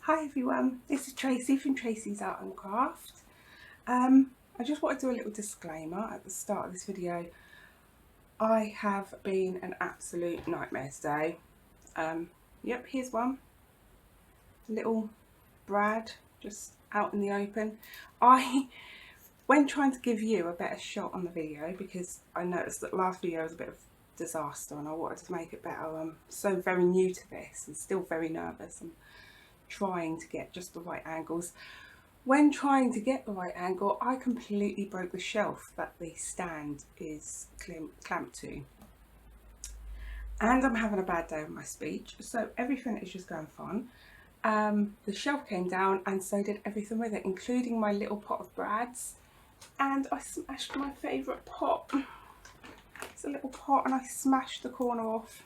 Hi everyone, this is Tracy from Tracy's Art and Craft. I just want to do a little disclaimer at the start of this video. I have been an absolute nightmare today. Yep, here's one. Little Brad just out in the open. When trying to give you a better shot on the video, because I noticed that last video was a bit of disaster and I wanted to make it better. I'm so very new to this and still very nervous. I'm trying to get just the right angles. When trying to get the right angle, I completely broke the shelf that the stand is clamped to. And I'm having a bad day with my speech, so everything is just going fun. The shelf came down and so did everything with it, including my little pot of Brad's. And I smashed my favourite pot. It's a little pot and I smashed the corner off.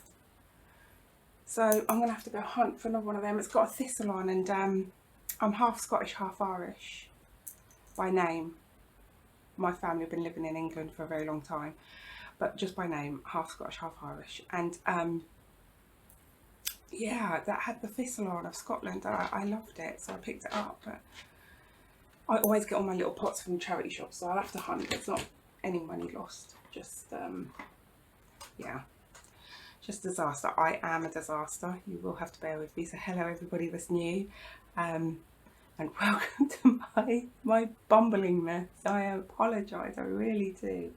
So I'm going to have to go hunt for another one of them. It's got a thistle on and I'm half Scottish, half Irish by name. My family have been living in England for a very long time, but just by name, half Scottish, half Irish. And yeah, that had the thistle on of Scotland. I loved it, so I picked it up. But I always get all my little pots from charity shops, so I'll have to hunt. It's not any money lost, just yeah. Just disaster. I am a disaster. You will have to bear with me. So hello everybody that's new, and welcome to my bumbling mess. I apologise, I really do.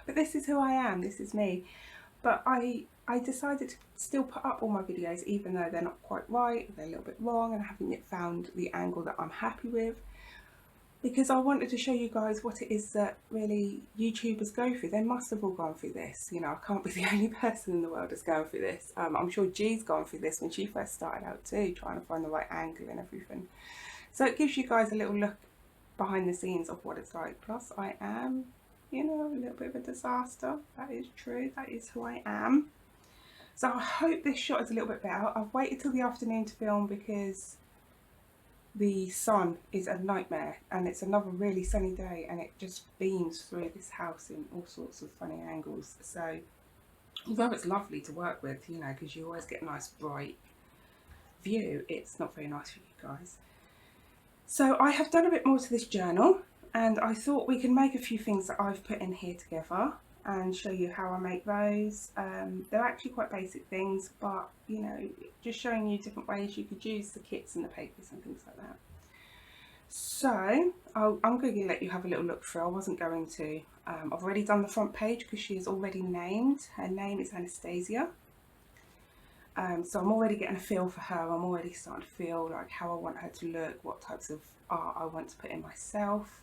But this is who I am. This is me. But I decided to still put up all my videos, even though they're not quite right. They're a little bit wrong, and I haven't yet found the angle that I'm happy with. Because I wanted to show you guys what it is that really YouTubers go through. They must have all gone through this. You know, I can't be the only person in the world that's going through this. I'm sure G's gone through this when she first started out too, trying to find the right angle and everything. So it gives you guys a little look behind the scenes of what it's like. Plus I am, you know, a little bit of a disaster. That is true. That is who I am. So I hope this shot is a little bit better. I've waited till the afternoon to film because the sun is a nightmare and it's another really sunny day and it just beams through this house in all sorts of funny angles. So although it's lovely to work with, you know, because you always get a nice bright view, it's not very nice for you guys. So I have done a bit more to this journal and I thought we can make a few things that I've put in here together and show you how I make those. They're actually quite basic things, but you know, just showing you different ways you could use the kits and the papers and things like that. So I'm going to let you have a little look through. I wasn't going to. I've already done the front page because she is already named. Her name is Anastasia. So I'm already getting a feel for her. I'm already starting to feel like how I want her to look, what types of art I want to put in myself.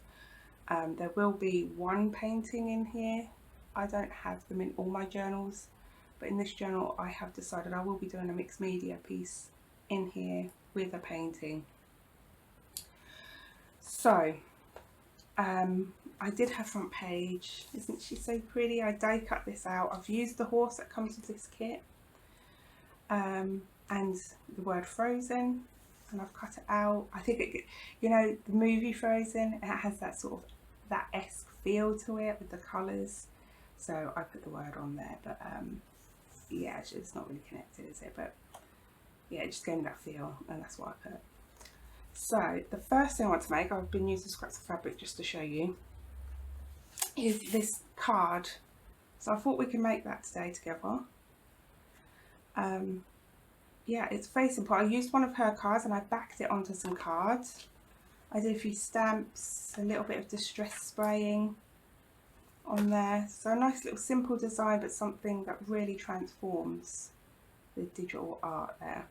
There will be one painting in here. I don't have them in all my journals, but in this journal I have decided I will be doing a mixed media piece in here with a painting. So I did have front page. Isn't she so pretty? I die cut this out. I've used the horse that comes with this kit and the word Frozen, and I've cut it out. I think it, you know, the movie Frozen, it has that sort of that esque feel to it with the colours. So I put the word on there, but yeah, it's not really connected, is it? But yeah, it just gave me that feel, and that's what I put. So the first thing I want to make, I've been using scraps of fabric just to show you, is this card. So I thought we can make that today together. Yeah, it's very simple. I used one of her cards and I backed it onto some cards. I did a few stamps, a little bit of distress spraying on there. So a nice little simple design, but something that really transforms the digital art there.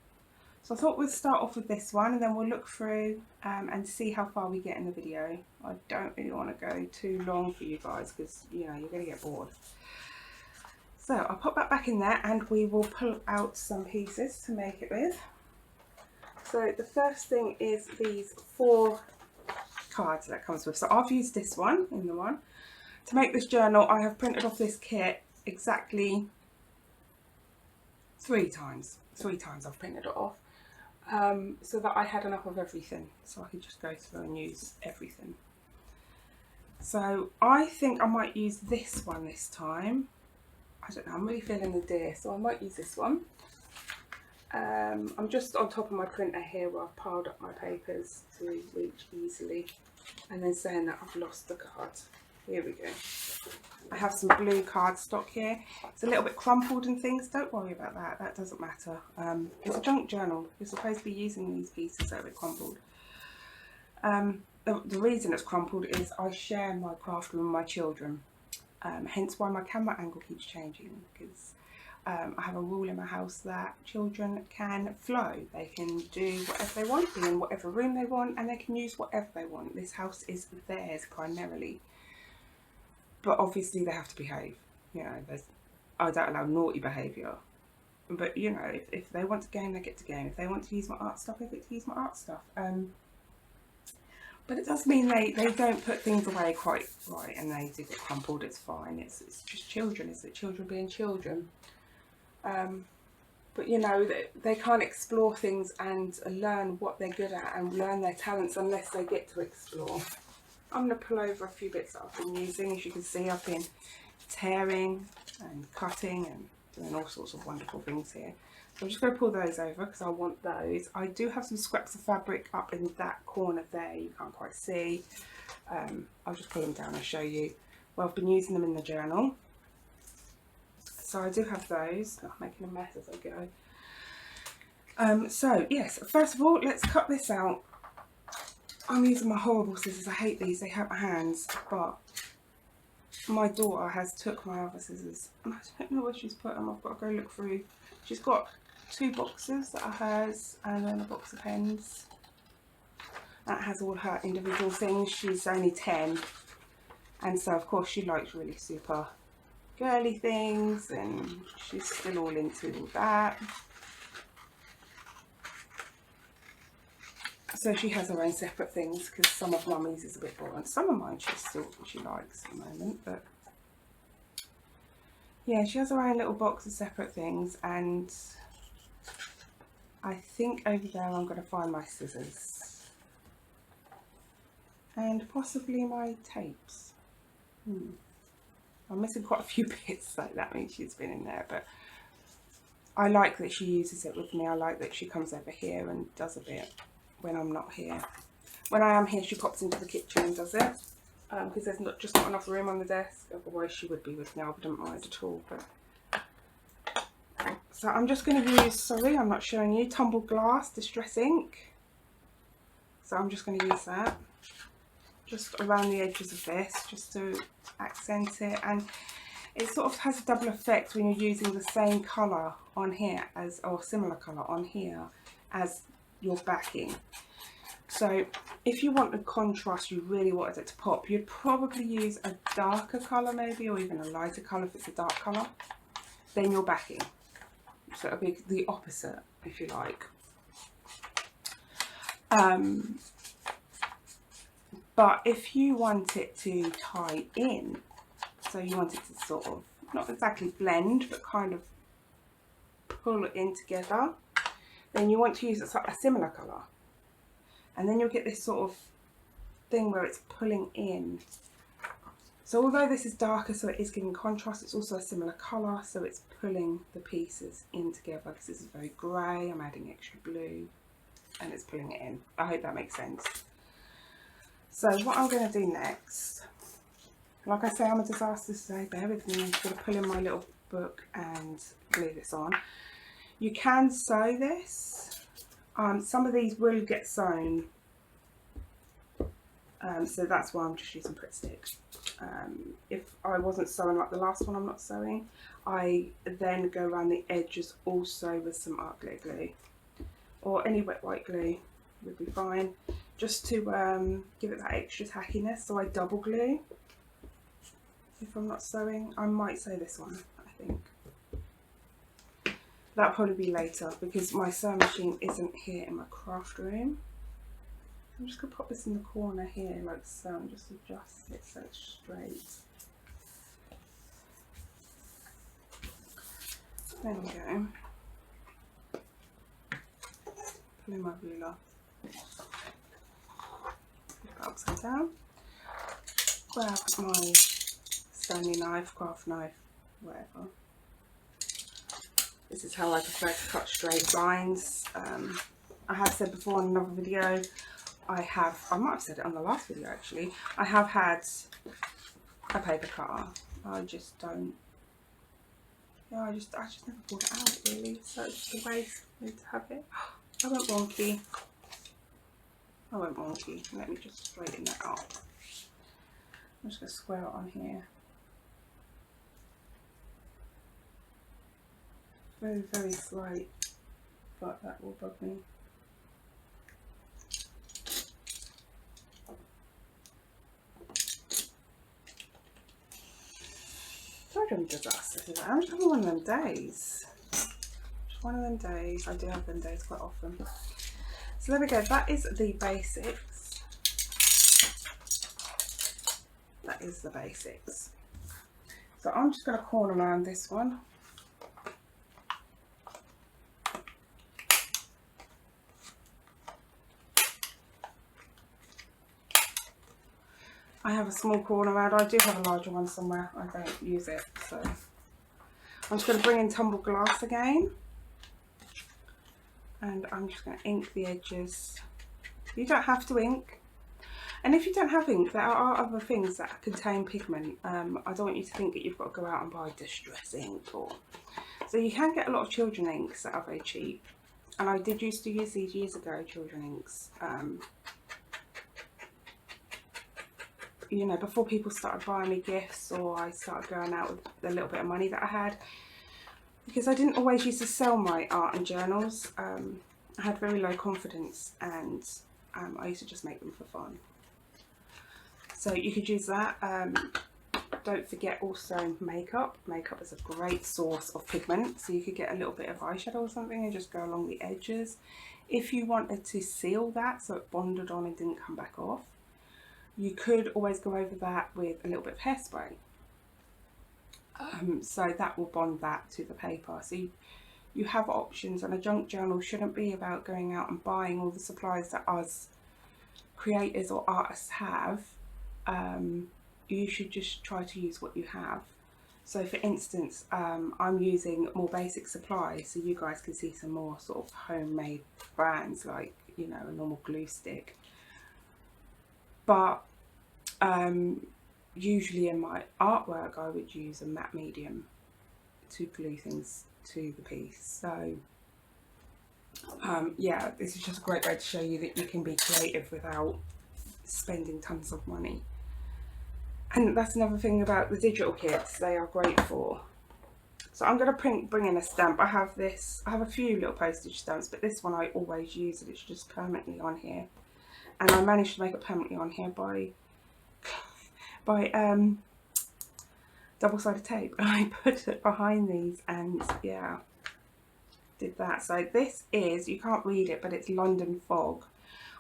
So I thought we'd start off with this one and then we'll look through and see how far we get in the video. I don't really want to go too long for you guys because, you know, you're going to get bored. So I'll pop that back in there and we will pull out some pieces to make it with. So the first thing is these 4 cards that comes with. So I've used this one in the one. To make this journal, I have printed off this kit exactly 3 times. 3 times I've printed it off, so that I had enough of everything, so I could just go through and use everything. So I think I might use this one this time. I don't know, I'm really feeling the deer, so I might use this one. I'm just on top of my printer here where I've piled up my papers to reach easily, and then saying that I've lost the card. Here we go. I have some blue cardstock here. It's a little bit crumpled and things. Don't worry about that. That doesn't matter. It's a junk journal. You're supposed to be using these pieces that are a bit crumpled. The reason it's crumpled is I share my craft room with my children. Hence why my camera angle keeps changing, because I have a rule in my house that children can flow. They can do whatever they want, be in whatever room they want, and they can use whatever they want. This house is theirs primarily. But obviously they have to behave. You know, I don't allow naughty behaviour. But, you know, if they want to game, they get to game. If they want to use my art stuff, they get to use my art stuff. But it does mean they don't put things away quite right, and they do get crumpled. It's fine. It's just children, isn't it? Children being children. But, you know, they can't explore things and learn what they're good at and learn their talents unless they get to explore. I'm going to pull over a few bits that I've been using. As you can see, I've been tearing and cutting and doing all sorts of wonderful things here. So I'm just going to pull those over because I want those. I do have some scraps of fabric up in that corner there. You can't quite see. I'll just pull them down and show you. Well, I've been using them in the journal. So I do have those. I'm making a mess as I go. So yes, first of all, let's cut this out. I'm using my horrible scissors. I hate these. They hurt my hands. But my daughter has took my other scissors, and I don't know where she's put them. I've got to go look through. She's got 2 boxes that are hers, and then a box of pens. That has all her individual things. She's only 10, and so of course she likes really super girly things, and she's still all into all that. So she has her own separate things, because some of Mummy's is a bit boring. Some of mine she likes at the moment, but yeah, she has her own little box of separate things, and I think over there I'm going to find my scissors and possibly my tapes. I'm missing quite a few bits, so that means she's been in there, but I like that she uses it with me. I like that she comes over here and does a bit when I'm not here. When I am here, she pops into the kitchen and does it, because there's just not enough room on the desk. Otherwise she would be with me. I wouldn't mind at all. But so I'm just going to use, sorry I'm not showing you, tumbled glass distress ink. So I'm just going to use that just around the edges of this, just to accent it. And it sort of has a double effect when you're using the same colour on here as, or similar colour on here as your backing. So if you want a contrast, you really wanted it to pop, you'd probably use a darker colour maybe, or even a lighter colour if it's a dark colour, then your backing. So it'll be the opposite, if you like. But if you want it to tie in, so you want it to sort of, not exactly blend, but kind of pull it in together, then you want to use a similar colour. And then you'll get this sort of thing where it's pulling in. So although this is darker, so it is giving contrast, it's also a similar colour, so it's pulling the pieces in together, because this is very grey, I'm adding extra blue, and it's pulling it in. I hope that makes sense. So what I'm going to do next, like I say, I'm a disaster today, bear with me. I'm just going to pull in my little book and glue this on. You can sew this. Some of these will get sewn, so that's why I'm just using Pritt Stick. If I wasn't sewing like the last one I'm not sewing, I then go around the edges also with some art glitter glue, or any wet white glue would be fine, just to give it that extra tackiness. So I double glue if I'm not sewing. I might sew this one, I think. That'll probably be later, because my sewing machine isn't here in my craft room. I'm just going to pop this in the corner here like so, and just adjust it so it's straight. There we go. Pull in my ruler. Put it upside down. Grab my Stanley knife, craft knife, whatever. This is how I prefer to cut straight lines. I have said before in another video, I might have said it on the last video actually, I have had a paper cutter. I just don't, yeah, I just never pulled it out really, so it's just a waste for me to have it. I went wonky. Let me just straighten that out. I'm just going to square it on here. Very, very slight, but that will bug me. Such a disaster. I'm just having one of them days. Just one of them days. I do have them days quite often. So there we go. That is the basics. That is the basics. So I'm just going to corner around this one. I have a small corner round. I do have a larger one somewhere. I don't use it, so I'm just going to bring in tumbled glass again, and I'm just going to ink the edges. You don't have to ink, and if you don't have ink, there are other things that contain pigment. I don't want you to think that you've got to go out and buy distress ink, so you can get a lot of children inks that are very cheap, and I did used to use these years ago, children inks. You know, before people started buying me gifts, or I started going out with the little bit of money that I had, because I didn't always used to sell my art and journals. I had very low confidence, and I used to just make them for fun. So you could use that. Don't forget also makeup. Makeup is a great source of pigment, so you could get a little bit of eyeshadow or something and just go along the edges. If you wanted to seal that so it bonded on and didn't come back off, you could always go over that with a little bit of hairspray. So that will bond that to the paper. So you have options, and a junk journal shouldn't be about going out and buying all the supplies that us creators or artists have. You should just try to use what you have. So for instance, I'm using more basic supplies, so you guys can see some more sort of homemade brands, like, you know, a normal glue stick. But usually in my artwork I would use a matte medium to glue things to the piece. So yeah, this is just a great way to show you that you can be creative without spending tons of money. And that's another thing about the digital kits, they are great for. So I'm going to bring in a stamp. I have a few little postage stamps, but this one I always use, and it's just permanently on here. And I managed to make it permanently on here by double-sided tape. I put it behind these, and yeah, did that. So this is, you can't read it, but it's London Fog.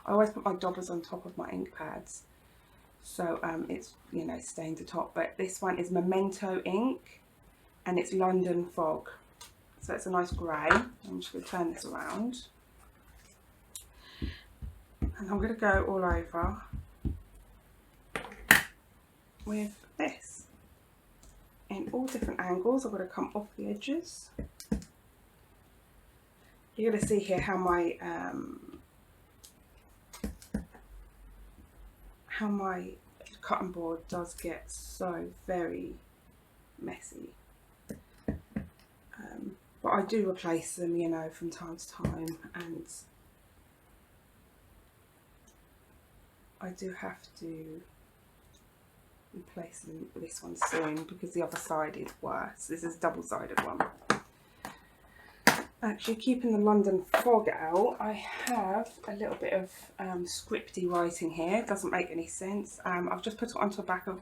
I always put my daubers on top of my ink pads, so it's, you know, stained to top. But this one is Memento ink, and it's London Fog. So it's a nice grey. I'm just going to turn this around. And I'm going to go all over with this in all different angles. I'm going to come off the edges. You're going to see here how my cotton board does get so very messy. But I do replace them, you know, from time to time, and I do have to replace this one soon because the other side is worse. This is a double-sided one. Actually, keeping the London Fog out, I have a little bit of scripty writing here. It doesn't make any sense. I've just put it onto the back of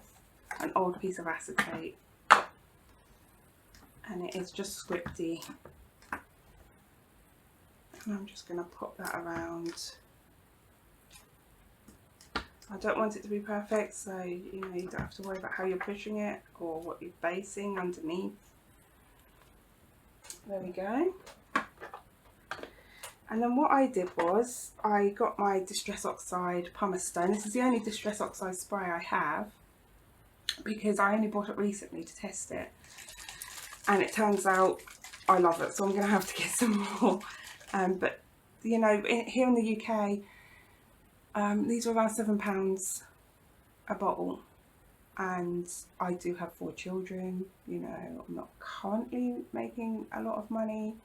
an old piece of acetate, and it is just scripty. And I'm just going to pop that around. I don't want it to be perfect, so you know, you don't have to worry about how you're pushing it or what you're basing underneath. There we go. And then what I did was I got my Distress Oxide Pumice Stone. This is the only Distress Oxide spray I have because I only bought it recently to test it. And it turns out I love it, so I'm going to have to get some more. But you know, here in the UK, these are around £7 a bottle, and I do have 4 children. You know, I'm not currently making a lot of money,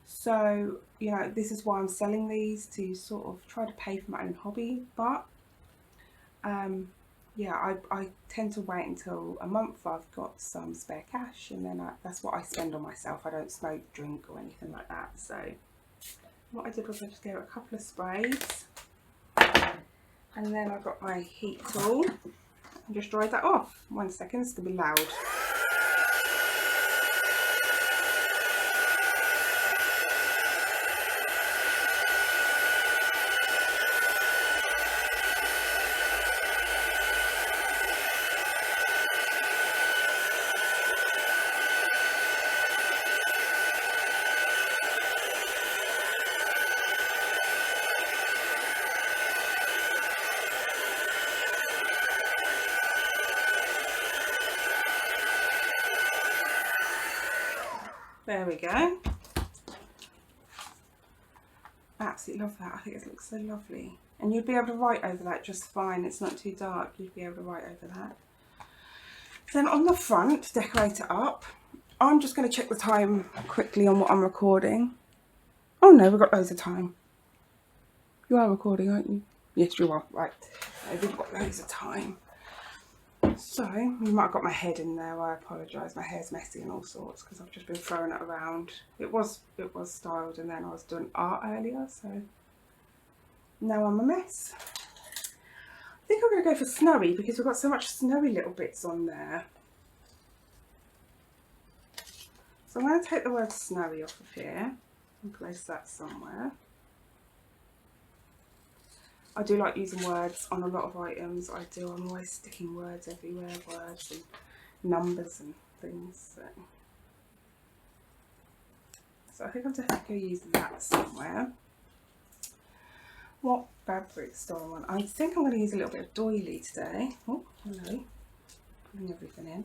so you know, this is why I'm selling these, to sort of try to pay for my own hobby. But yeah, I tend to wait until a month I've got some spare cash, and then that's what I spend on myself. I don't smoke, drink or anything like that. So what I did was I just gave it a couple of sprays, and then I got my heat tool and just dried that off. 1 second, it's going to be loud. There we go. Absolutely love that. I think it looks so lovely. And you'd be able to write over that just fine. It's not too dark. You'd be able to write over that. Then on the front, decorate it up. I'm just going to check the time quickly on what I'm recording. Oh no, we've got loads of time. You are recording, aren't you? Yes, you are. Right. We've got loads of time. So, you might have got my head in there. I apologise. My hair's messy and all sorts because I've just been throwing it around. It was styled, and then I was doing art earlier, so now I'm a mess. I think I'm going to go for snowy because we've got so much snowy little bits on there. So I'm going to take the word snowy off of here and place that somewhere. I do like using words on a lot of items. I do. I'm always sticking words everywhere, words and numbers and things. So I think I'm definitely going to use that somewhere. What fabrics do I want? I think I'm going to use a little bit of doily today. Oh, hello. Putting everything in.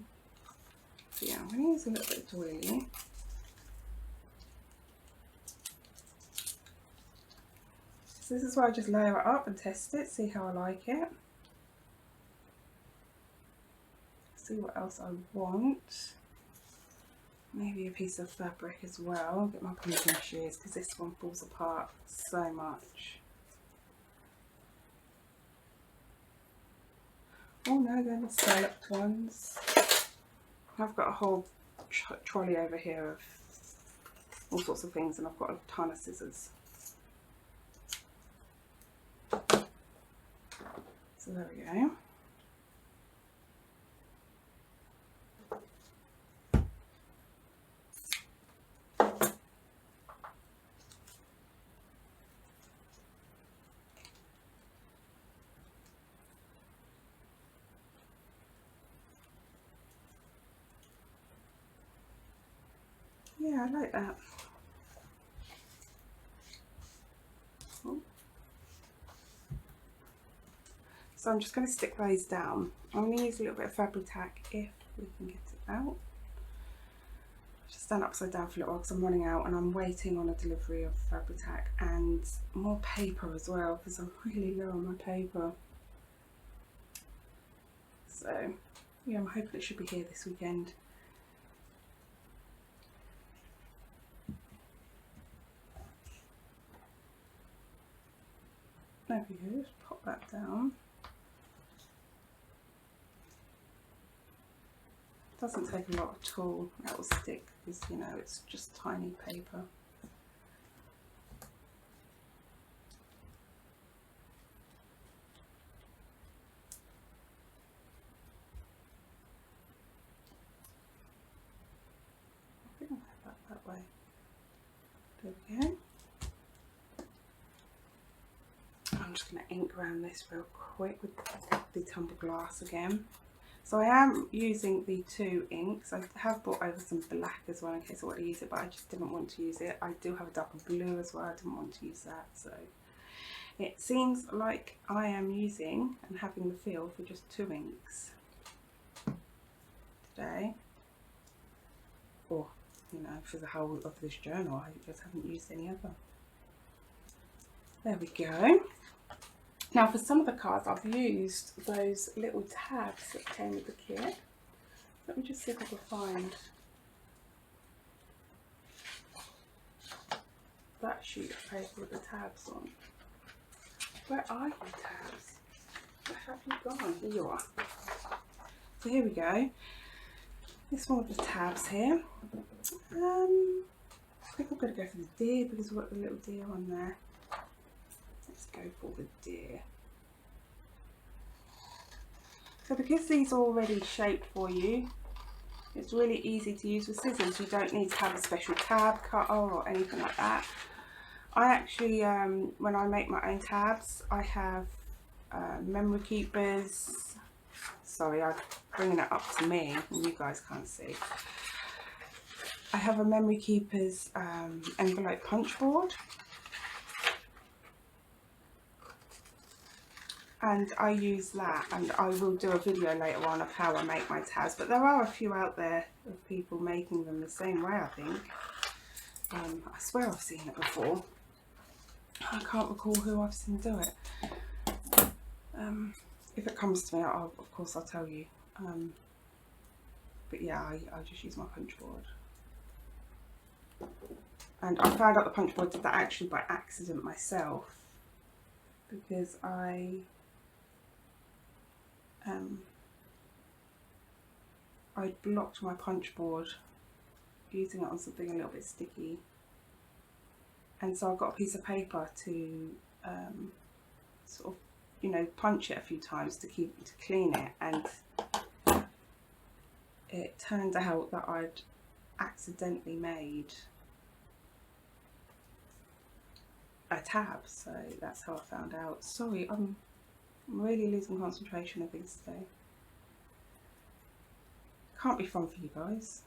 So yeah, I'm going to use a little bit of doily. So this is where I just layer it up and test it, see how I like it. See what else I want. Maybe a piece of fabric as well. I'll get my pinking shears because this one falls apart so much. Oh no, they're the scalloped ones. I've got a whole trolley over here of all sorts of things, and I've got a ton of scissors. So there we go. Yeah, I like that. Oh. So I'm just going to stick those down. I'm going to use a little bit of Fabri-Tac if we can get it out. Just stand upside down for a little while because I'm running out and I'm waiting on a delivery of Fabri-Tac and more paper as well because I'm really low on my paper. So yeah, I'm hoping it should be here this weekend. There we go, just pop that down. Doesn't take a lot at all, that will stick because you know it's just tiny paper. I think I'll have that way. There we go. I'm just going to ink around this real quick with the tumbled glass again. So I am using the 2 inks. I have brought over some black as well in case I want to use it, but I just didn't want to use it. I do have a darker blue as well. I didn't want to use that. So it seems like I am using and having the feel for just 2 inks today. Oh, you know, for the whole of this journal. I just haven't used any other. There we go. Now for some of the cards I've used those little tabs that came with the kit. Let me just see if I can find that sheet of paper with the tabs on. Where are you, tabs? Where have you gone? Here you are. So here we go. This one with the tabs here. I think I'm going to go for the deer because we've got the little deer on there. Let's go for the deer. So because these are already shaped for you, it's really easy to use with scissors. You don't need to have a special tab cutter or anything like that. I actually, when I make my own tabs, I have memory keepers. Sorry, I'm bringing it up to me and you guys can't see. I have a memory keepers envelope punch board. And I use that, and I will do a video later on of how I make my tabs, but there are a few out there of people making them the same way, I think. I swear I've seen it before. I can't recall who I've seen do it. If it comes to me, of course I'll tell you. But yeah, I just use my punch board. And I found out the punch board did that actually by accident myself, because I blocked my punch board using it on something a little bit sticky, and so I got a piece of paper to sort of, you know, punch it a few times to clean it, and it turned out that I'd accidentally made a tab, so that's how I found out. Sorry, I'm really losing concentration of things today. Can't be fun for you guys.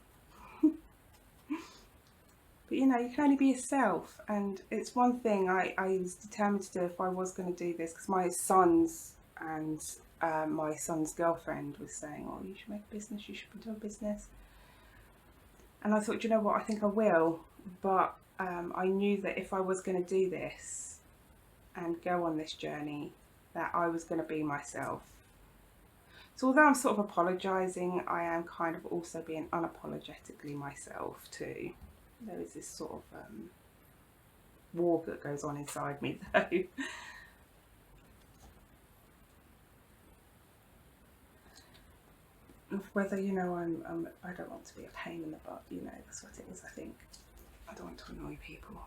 But you know, you can only be yourself, and it's one thing I was determined to do if I was going to do this, because my sons and my son's girlfriend was saying, oh, you should make a business, you should do a business. And I thought, you know what, I think I will, but I knew that if I was going to do this and go on this journey, that I was going to be myself. So although I'm sort of apologising, I am kind of also being unapologetically myself too. There is this sort of war that goes on inside me though. Of whether, you know, I don't want to be a pain in the butt, you know, that's what it is, I think. I don't want to annoy people.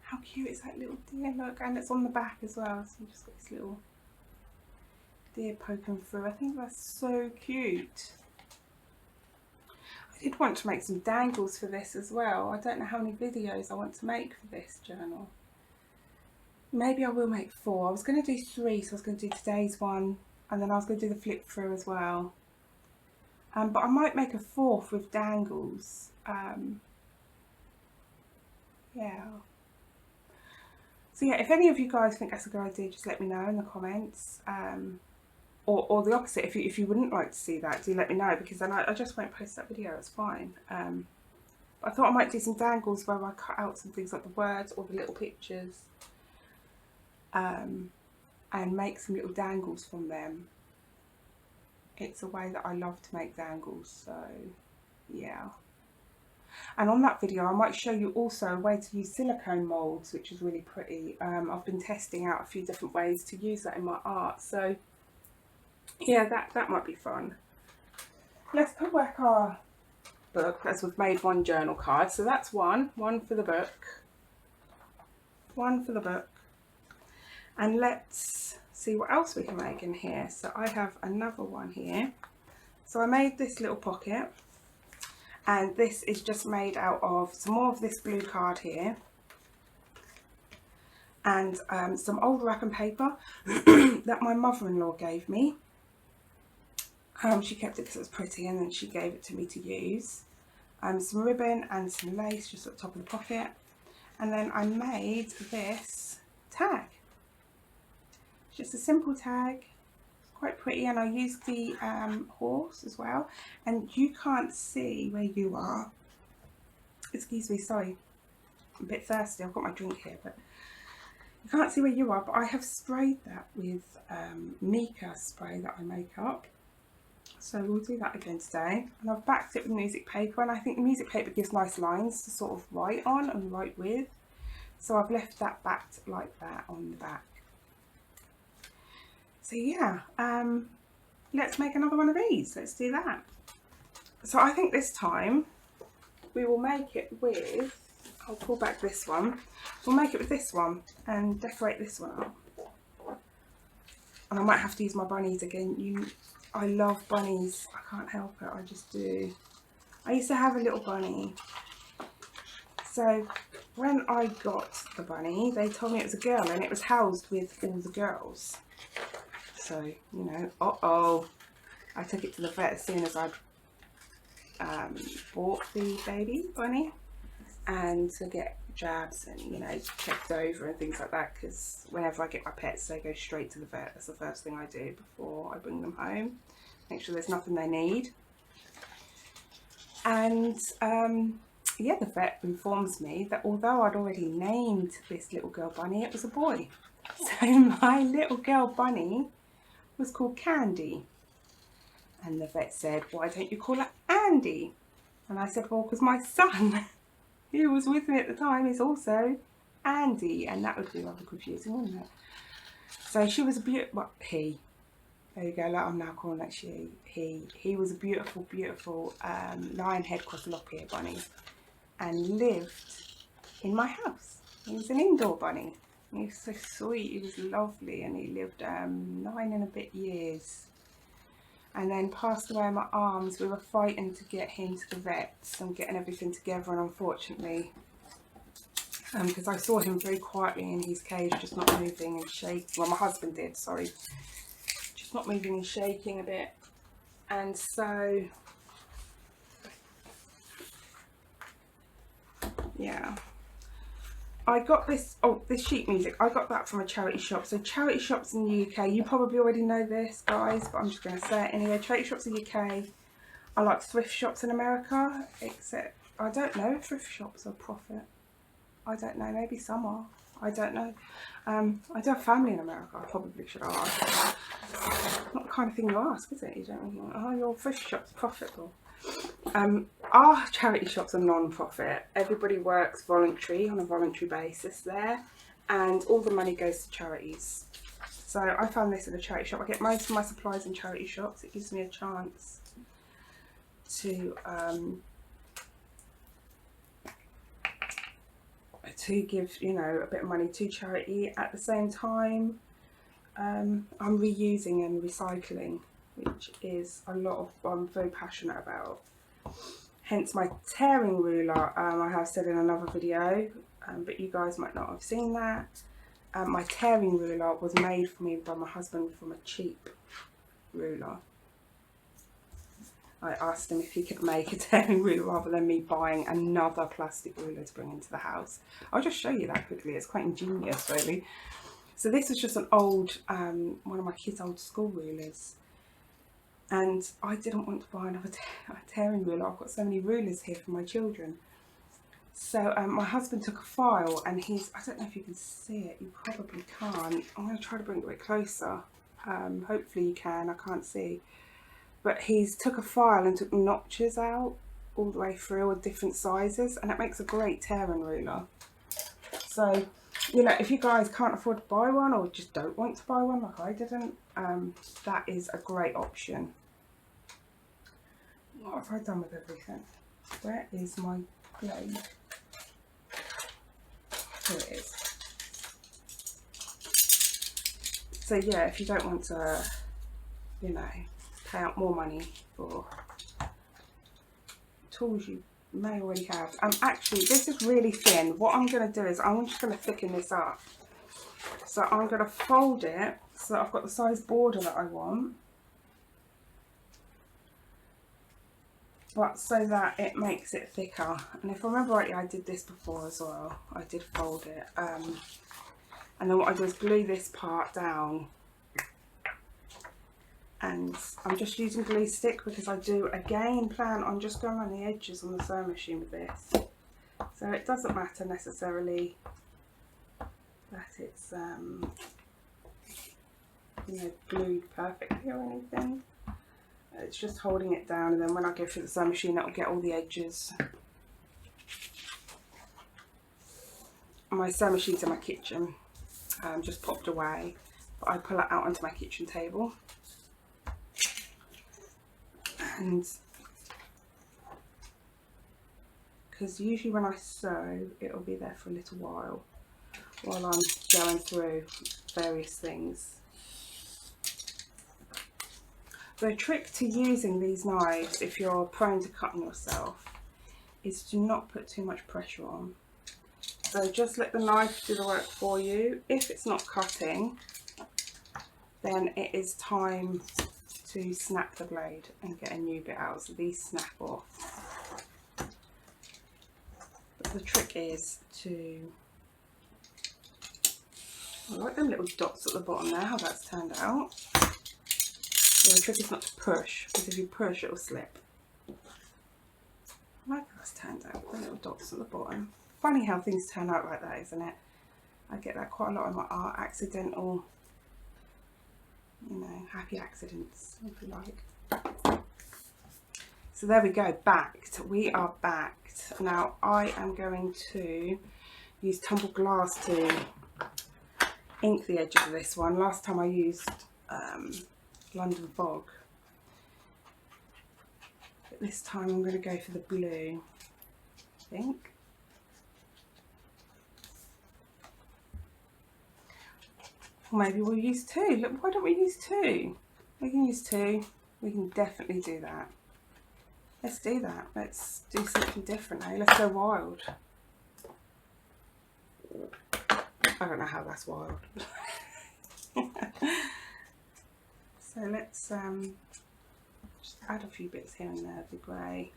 How cute is that little deer? Look, and it's on the back as well, so you just got this little deer poking through. I think that's so cute. I did want to make some dangles for this as well. I don't know how many videos I want to make for this journal. Maybe I will make 4. I was going to do 3, so I was going to do today's one, and then I was going to do the flip through as well. But I might make a 4th with dangles. Yeah. So yeah, if any of you guys think that's a good idea, just let me know in the comments. Or the opposite, if you wouldn't like to see that, do let me know, because then I just won't post that video, it's fine. I thought I might do some dangles where I cut out some things like the words or the little pictures, and make some little dangles from them. It's a way that I love to make dangles, so yeah. And on that video I might show you also a way to use silicone moulds, which is really pretty. I've been testing out a few different ways to use that in my art, so yeah, that might be fun. Let's put back our book, as we've made 1 journal card, so that's one for the book, 1 for the book. And let's see what else we can make in here. So I have another one here. So I made this little pocket, and this is just made out of some more of this blue card here, and some old wrapping paper that my mother-in-law gave me. She kept it because it was pretty, and then she gave it to me to use. Some ribbon and some lace just at the top of the pocket, and then I made this tag. It's just a simple tag. It's quite pretty, and I used the horse as well. And you can't see where you are, Excuse me, sorry. I'm a bit thirsty. I've got my drink here, but you can't see where you are, but I have sprayed that with mica spray that I make up. So we'll do that again today. And I've backed it with music paper, and I think the music paper gives nice lines to sort of write on and write with. So I've left that backed like that on the back. So yeah, let's make another one of these. Let's do that. So I think this time we will make it with, I'll pull back this one. We'll make it with this one and decorate this one up. And I might have to use my bunnies again. I love bunnies. I can't help it. I just do. I used to have a little bunny. So when I got the bunny, they told me it was a girl and it was housed with all the girls. So, you know, I took it to the vet as soon as I'd bought the baby bunny, and to get jabs and, you know, checked over and things like that, because whenever I get my pets they go straight to the vet. That's the first thing I do before I bring them home, make sure there's nothing they need. And yeah, the vet informs me that although I'd already named this little girl bunny, it was a boy. So my little girl bunny was called Candy, and the vet said, why don't you call her Andy? And I said, well, because my son who was with me at the time is also Andy, and that would be rather confusing, wouldn't it? So she was a beautiful, well, he, there you go, like I'm now calling that she, he was a beautiful, beautiful lion-head cross-lop-ear bunny, and lived in my house. He was an indoor bunny. He was so sweet, he was lovely, and he lived 9 and a bit years. And then passed away in my arms. We were fighting to get him to the vets and getting everything together, and unfortunately, because I saw him very quietly in his cage, just not moving and shaking. Well, my husband did, sorry. Just not moving and shaking a bit. And so, yeah. I got this, this sheet music, I got that from a charity shop. So charity shops in the UK, you probably already know this, guys, but I'm just going to say it anyway. Charity shops in the UK are like thrift shops in America, except I don't know if thrift shops are profit. I don't know, maybe some are. I don't know. I do have family in America, I probably should ask. Not the kind of thing you ask, is it? You don't really, oh, your thrift shop's profitable. Our charity shops are non-profit. Everybody works voluntary, on a voluntary basis there, and all the money goes to charities. So I found this at a charity shop. I get most of my supplies in charity shops. It gives me a chance to give, you know, a bit of money to charity. At the same time, I'm reusing and recycling, which is a lot of, I'm very passionate about. Hence my tearing ruler, I have said in another video, but you guys might not have seen that. My tearing ruler was made for me by my husband from a cheap ruler. I asked him if he could make a tearing ruler rather than me buying another plastic ruler to bring into the house. I'll just show you that quickly, it's quite ingenious really. So this was just an old, one of my kids' old school rulers. And I didn't want to buy another tearing ruler. I've got so many rulers here for my children. So my husband took a file, and I don't know if you can see it, you probably can't. I'm going to try to bring it a bit closer. Hopefully you can, I can't see. But he's took a file and took notches out all the way through with different sizes, and it makes a great tearing ruler. So, you know, if you guys can't afford to buy one, or just don't want to buy one like I didn't, that is a great option. What have I done with everything? Where is my blade? Here it is. So yeah, if you don't want to, you know, pay out more money for tools you may already have. Actually, this is really thin. What I'm going to do is I'm just going to thicken this up. So I'm going to fold it so that I've got the size border that I want, but so that it makes it thicker. And if I remember rightly, I did this before as well. I did fold it. And then what I do is glue this part down. And I'm just using glue stick because I do again plan on just going around the edges on the sewing machine with this. So it doesn't matter necessarily that it's you know, glued perfectly or anything. It's just holding it down, and then when I go through the sewing machine, that'll get all the edges. My sewing machine's in my kitchen, just popped away, but I pull it out onto my kitchen table, and because usually when I sew, it'll be there for a little while I'm going through various things. The trick to using these knives, if you're prone to cutting yourself, is to not put too much pressure on. So just let the knife do the work for you. If it's not cutting, then it is time to snap the blade and get a new bit out. So these snap off. But the trick is to, I like them little dots at the bottom there, how that's turned out. So the trick is not to push, because if you push it will slip. I like how that's turned out, the little dots at the bottom. Funny how things turn out like that, isn't it? I get that quite a lot in my art, accidental, you know, happy accidents, if you like. So there we go, backed. We are backed. Now I am going to use tumbled glass to ink the edges of this one. Last time I used London Fog, but this time I'm going to go for the blue, I think. Or maybe we'll use two. Look, why don't we use two? We can use two. We can definitely do that. Let's do that. Let's do something different, eh? Let's go wild. I don't know how that's wild. So let's just add a few bits here and there of the grey.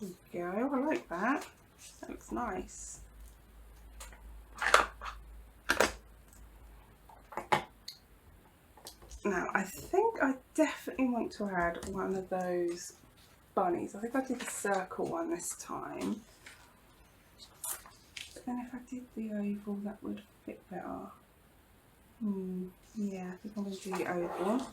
There we go, I like that. That looks nice. Now I think I definitely want to add one of those bunnies. I think I did the circle one this time, but then if I did the oval that would fit better. Yeah, I think I'm going to do the oval.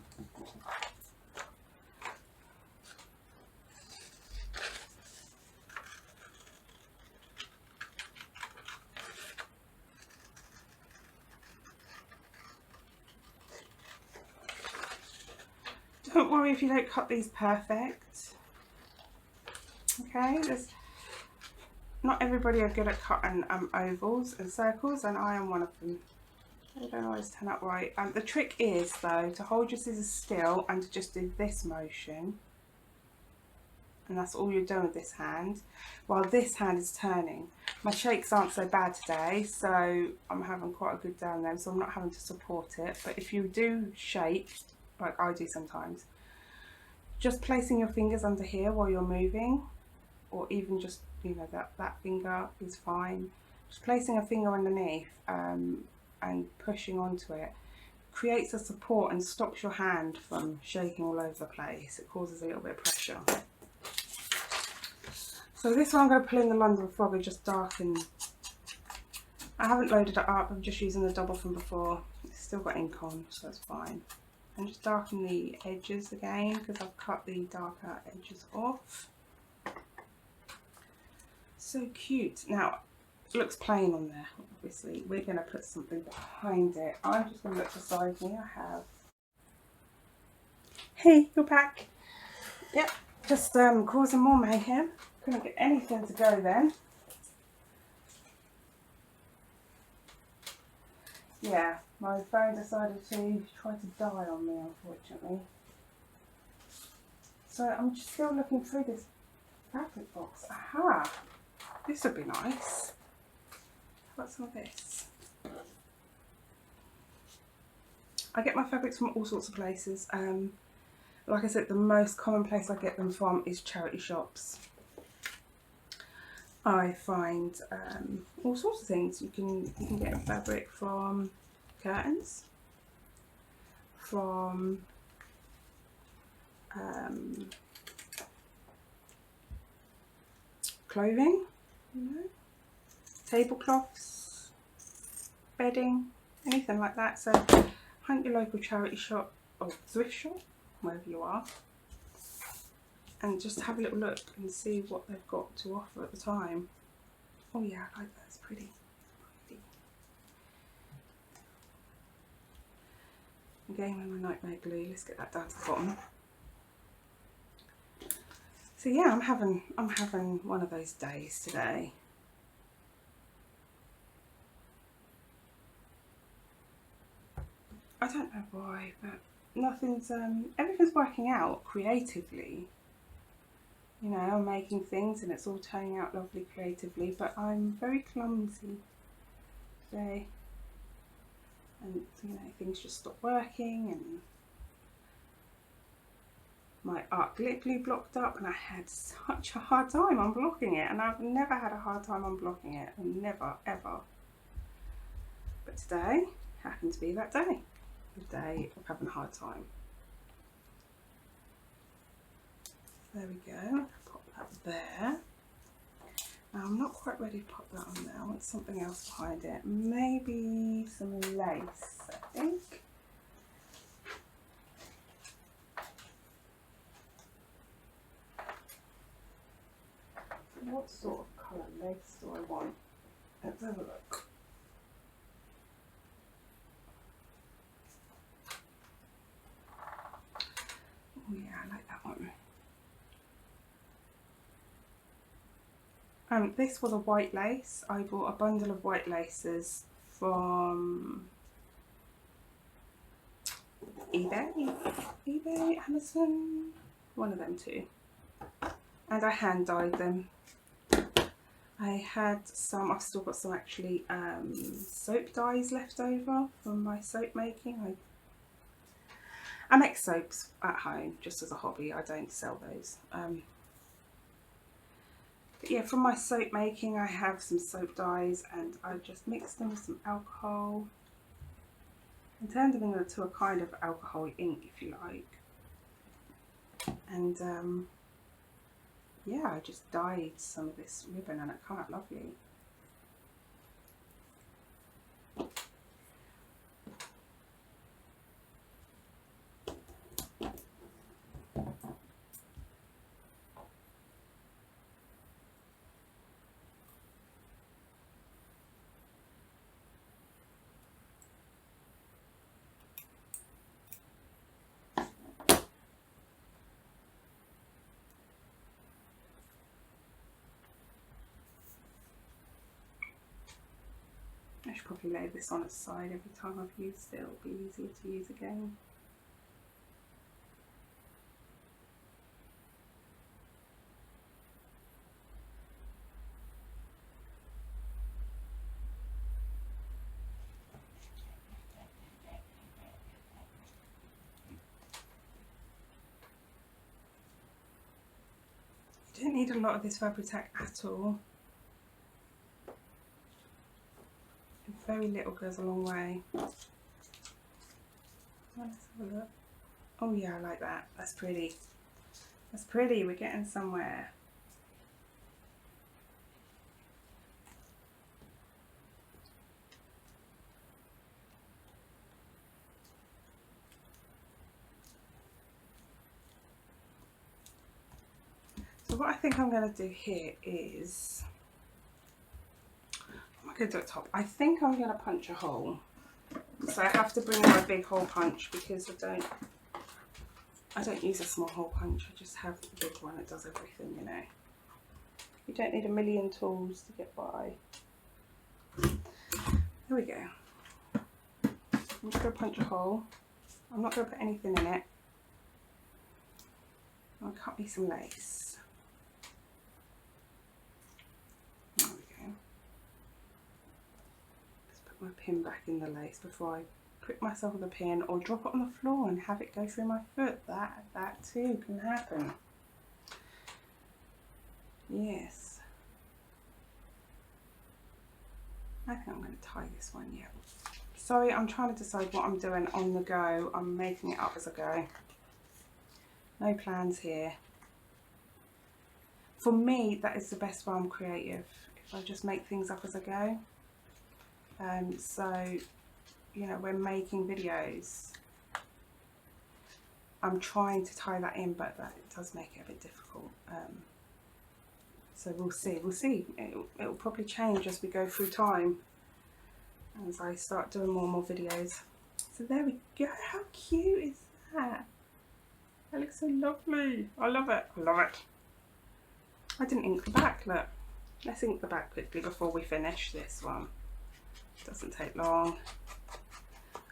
Don't worry if you don't cut these perfect. Okay, not everybody are good at cutting ovals and circles, and I am one of them. They don't always turn out right. The trick is though to hold your scissors still and to just do this motion, and that's all you're doing with this hand, while this hand is turning. My shakes aren't so bad today, so I'm having quite a good day on them, so I'm not having to support it. But if you do shake, like I do sometimes, just placing your fingers under here while you're moving, or even just, you know, that finger is fine. Just placing a finger underneath and pushing onto it creates a support and stops your hand from shaking all over the place. It causes a little bit of pressure. So this one I'm going to pull in the London Fog and just darken. I haven't loaded it up, I'm just using the double from before. It's still got ink on, so it's fine. And just darken the edges again, because I've cut the darker edges off. So cute. Now, it looks plain on there, obviously. We're going to put something behind it. I'm just going to look beside me. I have... Hey, you're back. Yep, just causing more mayhem. Couldn't get anything to go then. Yeah, my phone decided to try to die on me, unfortunately. So I'm just still looking through this fabric box. Aha! This would be nice. How about some of this? I get my fabrics from all sorts of places. Like I said, the most common place I get them from is charity shops. I find all sorts of things. You can get fabric from curtains, from clothing, you know, tablecloths, bedding, anything like that. So hunt your local charity shop or thrift shop, wherever you are, and just have a little look and see what they've got to offer at the time. Oh yeah, I like that, it's pretty. Again with my nightmare glue, let's get that down to the bottom. So yeah, I'm having one of those days today. I don't know why, but everything's working out creatively. You know, I'm making things and it's all turning out lovely creatively, but I'm very clumsy today. And, you know, things just stop working, and my art glue blocked up, and I had such a hard time unblocking it, and I've never had a hard time unblocking it, never, ever. But today happened to be that day, the day of having a hard time. There we go, pop that there. Now I'm not quite ready to pop that on there, I want something else behind it. Maybe some lace, I think. What sort of colour lace do I want? Let's have a look. Oh yeah, I like that one. This was a white lace. I bought a bundle of white laces from eBay, Amazon, one of them two. And I hand dyed them. I had some, I've still got some actually soap dyes left over from my soap making. I make soaps at home just as a hobby, I don't sell those. But yeah, from my soap making I have some soap dyes, and I just mixed them with some alcohol and turned them into a kind of alcohol ink, if you like. And yeah, I just dyed some of this ribbon and it came out lovely. I should probably lay this on its side every time I've used it, it'll be easier to use again. You don't need a lot of this Fabri-Tac at all. Very little goes a long way. Let's have a look. Oh yeah, I like that. That's pretty. That's pretty. We're getting somewhere. So what I think I'm going to do here is, I'm going to do it top. I think I'm going to punch a hole. So I have to bring my big hole punch because I don't use a small hole punch. I just have the big one that does everything, you know. You don't need a million tools to get by. Here we go. I'm just going to punch a hole. I'm not going to put anything in it. I'll cut me some lace. There we go. Just put my pin back in the lace before I prick myself with a pin or drop it on the floor and have it go through my foot. That too can happen. Yes. I think I'm going to tie this one, yeah. Sorry, I'm trying to decide what I'm doing on the go. I'm making it up as I go. No plans here. For me, that is the best way I'm creative. If I just make things up as I go. So, you know, when making videos, I'm trying to tie that in, but that does make it a bit difficult. So we'll see. We'll see. It'll probably change as we go through time, as I start doing more and more videos. So there we go. How cute is that? That looks so lovely. I love it. I love it. I didn't ink the back. Look. Let's ink the back quickly before we finish this one. Doesn't take long.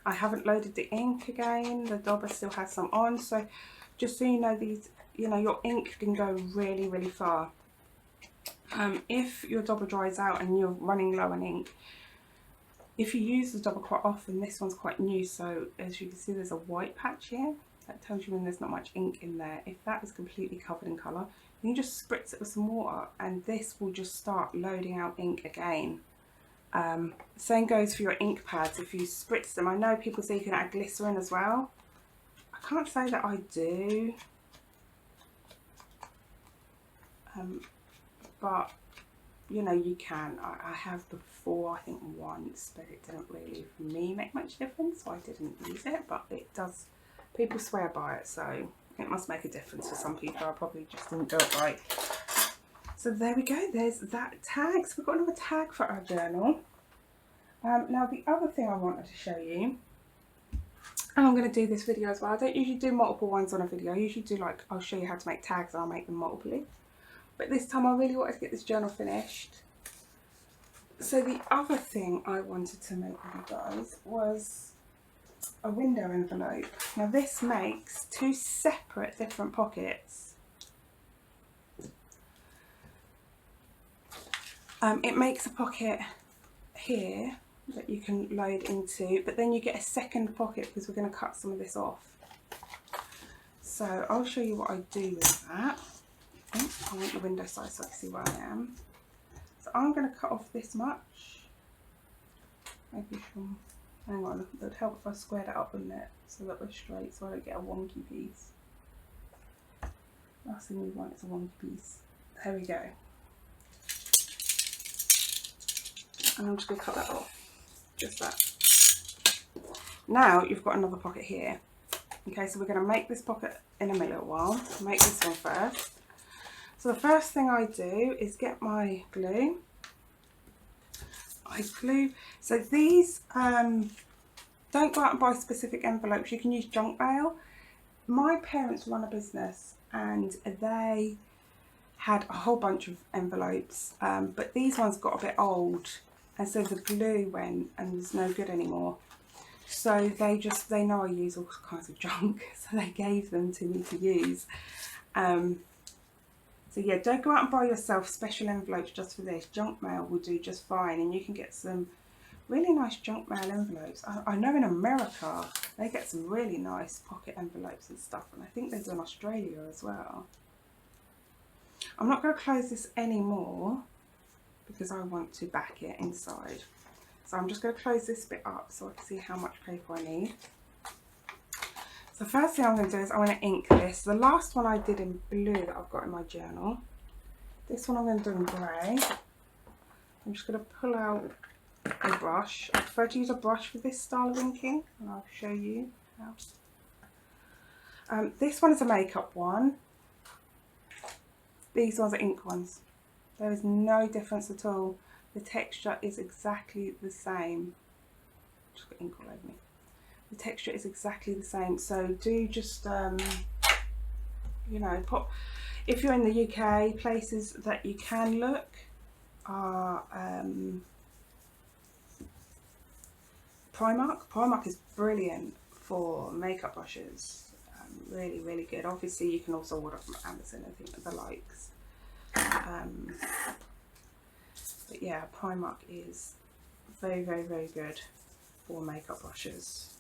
I haven't loaded the ink again. The dauber still has some on, so just so you know, these, you know, your ink can go really, really far. If your dauber dries out and you're running low on ink, if you use the dauber quite often, this one's quite new, so as you can see, there's a white patch here. That tells you when there's not much ink in there. If that is completely covered in colour, you can just spritz it with some water, and this will just start loading out ink again. Same goes for your ink pads. If you spritz them, I know people say you can add glycerin as well. I can't say that I do, but you know, you can. I have before, I think once, but it didn't really for me make much difference, so I didn't use it. But it does, people swear by it, so it must make a difference for some people. I probably just didn't do it right. So there we go, there's that tag. So we've got another tag for our journal. Now the other thing I wanted to show you, and I'm going to do this video as well. I don't usually do multiple ones on a video. I usually do, like, I'll show you how to make tags and I'll make them multiply. But this time I really wanted to get this journal finished. So the other thing I wanted to make with you guys was a window envelope. Now this makes two separate different pockets. It makes a pocket here that you can load into, but then you get a second pocket because we're going to cut some of this off. So I'll show you what I do with that. Oh, I want the window size so I can see where I am. So I'm going to cut off this much. Maybe from, hang on, it would help if I squared it up, wouldn't it? So that we're straight, so I don't get a wonky piece. Last thing we want is a wonky piece. There we go. And I'm just going to cut that off, just that. Now you've got another pocket here. Okay, so we're going to make this pocket in a little while. Make this one first. So the first thing I do is get my glue. I glue, so these, don't go out and buy specific envelopes, you can use junk mail. My parents run a business and they had a whole bunch of envelopes, but these ones got a bit old, and so the glue went and was no good anymore. So they know I use all kinds of junk, so they gave them to me to use. So yeah, don't go out and buy yourself special envelopes just for this. Junk mail will do just fine, and you can get some really nice junk mail envelopes. I know in America they get some really nice pocket envelopes and stuff, and I think they do in Australia as well. I'm not going to close this anymore because I want to back it inside. So I'm just going to close this bit up so I can see how much paper I need. So the first thing I'm going to do is I want to ink this. The last one I did in blue that I've got in my journal. This one I'm going to do in grey. I'm just going to pull out a brush. I prefer to use a brush for this style of inking, and I'll show you how. This one is a makeup one. These ones are ink ones. There is no difference at all. The texture is exactly the same. Just got ink all over me. The texture is exactly the same. So do just, you know, pop. If you're in the UK, places that you can look are Primark. Primark is brilliant for makeup brushes. Really, really good. Obviously, you can also order from Amazon and things the likes. But yeah, Primark is very, very, very good for makeup brushes.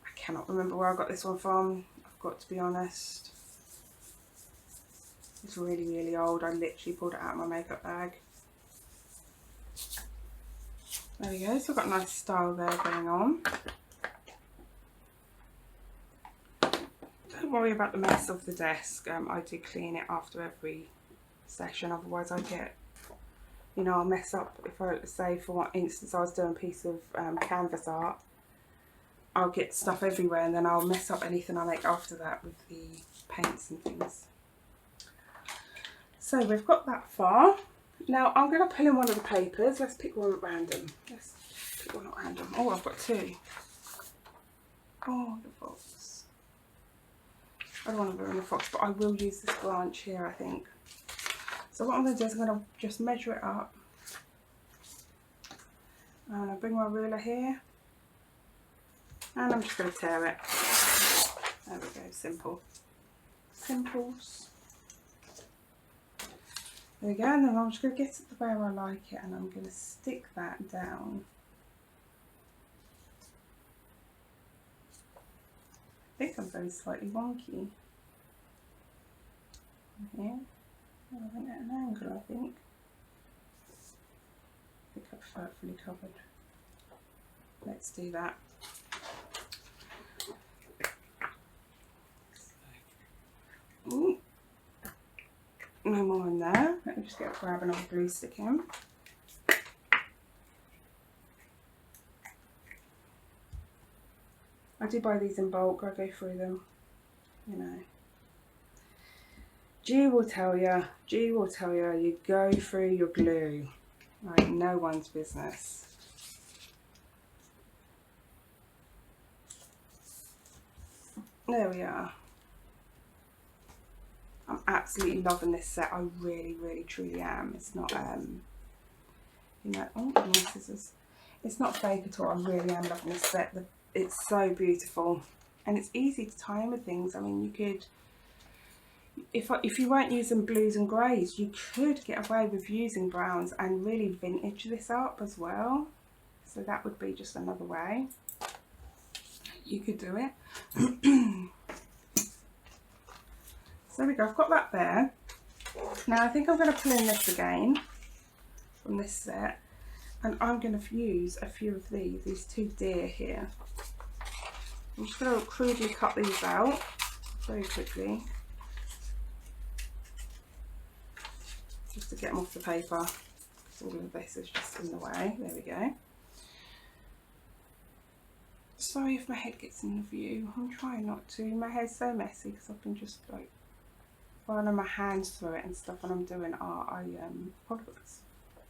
I cannot remember where I got this one from, I've got to be honest. It's really, really old. I literally pulled it out of my makeup bag. There we go, so I've got a nice style there going on. Don't worry about the mess of the desk. I do clean it after every session, otherwise I get, you know, I'll mess up. If I say, for instance, I was doing a piece of canvas art, I'll get stuff everywhere and then I'll mess up anything I make after that with the paints and things. So we've got that far. Now I'm going to pull in one of the papers. Let's pick one at random. Let's pick one at random. Oh, I've got two. Oh, the fox. I don't want to ruin the fox, but I will use this branch here, I think. So what I'm going to do is I'm going to just measure it up. And I'll bring my ruler here. And I'm just going to tear it. There we go, simple. Simples. There we go, and then I'm just going to get it to where I like it and I'm going to stick that down. I think I'm very slightly wonky. Here. I went at an angle, I think. I think I've fully covered. Let's do that. Ooh. No more in there. Let me just grab another glue stick in. I do buy these in bulk. I go through them, you know. G will tell you, you go through your glue. Like no one's business. There we are. I'm absolutely loving this set. I really, really, truly am. It's not, you know, oh, my scissors. It's not fake at all. I really am loving this set. It's so beautiful, and it's easy to tie in with things. I mean, you could, if you weren't using blues and greys, you could get away with using browns and really vintage this up as well. So that would be just another way you could do it. So there we go, I've got that there. Now I think I'm going to pull in this again from this set, and I'm going to use a few of these two deer here. I'm just going to crudely cut these out very quickly, just to get them off the paper, because all of this is just in the way. There we go. Sorry if my head gets in the view, I'm trying not to. My hair's so messy because I've been just like running my hands through it and stuff when I'm doing art. I probably put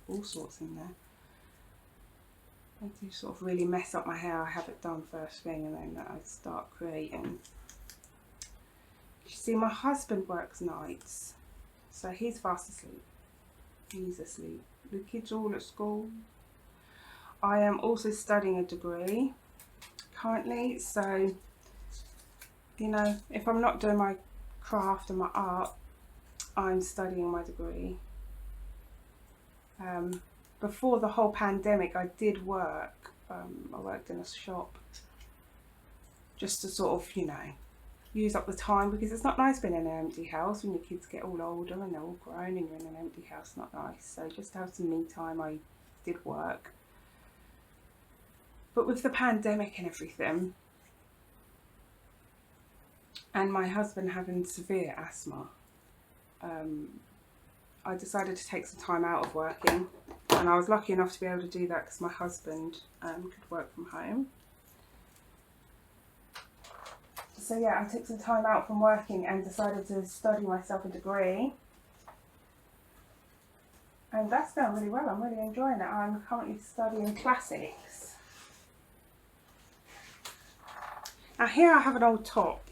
all sorts in there. I do sort of really mess up my hair. I have it done first thing and then I start creating. You see, my husband works nights, so he's fast asleep. He's asleep. The kids are all at school. I am also studying a degree currently, so you know, if I'm not doing my craft and my art, I'm studying my degree. Before the whole pandemic, I did work. I worked in a shop just to sort of, you know, use up the time, because it's not nice being in an empty house when your kids get all older and they're all grown and you're in an empty house. Not nice. So just to have some me time, I did work. But with the pandemic and everything, and my husband having severe asthma, I decided to take some time out of working, and I was lucky enough to be able to do that because my husband could work from home. So yeah, I took some time out from working and decided to study myself a degree, and that's going really well. I'm really enjoying it. I'm currently studying classics. Now here I have an old top